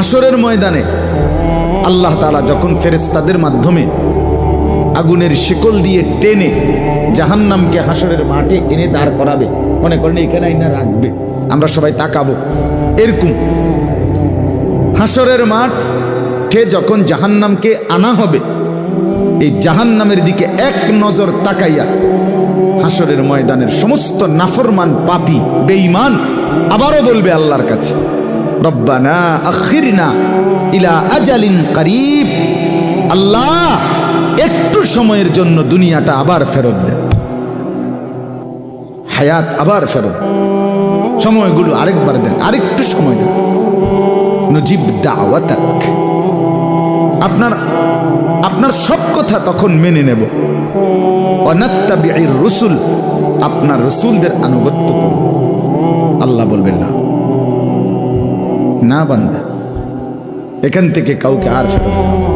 হাসরের ময়দানে আল্লাহ তাআলা যখন ফেরেশতাদের মাধ্যমে আগুনের শিকল দিয়ে টেনে জাহান্নামকে হাসরের মাঠে এনে দাঁড় করাবে, মনে করেন এখানে আইনা রাখবে, আমরা সবাই তাকাবো, এরকম হাসরের মাঠে যখন জাহান্নামকে আনা হবে, এই জাহান্নামের দিকে এক নজর তাকাইয়া হাসরের ময়দানের সমস্ত নাফরমান পাপী বেঈমান আবারও বলবে আল্লাহর কাছে, রব্বানা আখিরনা ইলা আজালিন করিব, আল্লাহ একটু সময়ের জন্য দুনিয়াটা আবার ফেরত দেন, হায়াত আবার ফেরত, সময়গুলো আরেকবার দেন, আরেকটু সময় দেন, নজিব দাওয়াতাক, আপনার সব কথা তখন মেনে নেব, অনাত্তাবিউর রসুল, আপনার রসুলদের আনুগত্য করব। আল্লাহ বলবেন না, না বান্দা, এখান থেকে কাউকে আর ফেরত দাও।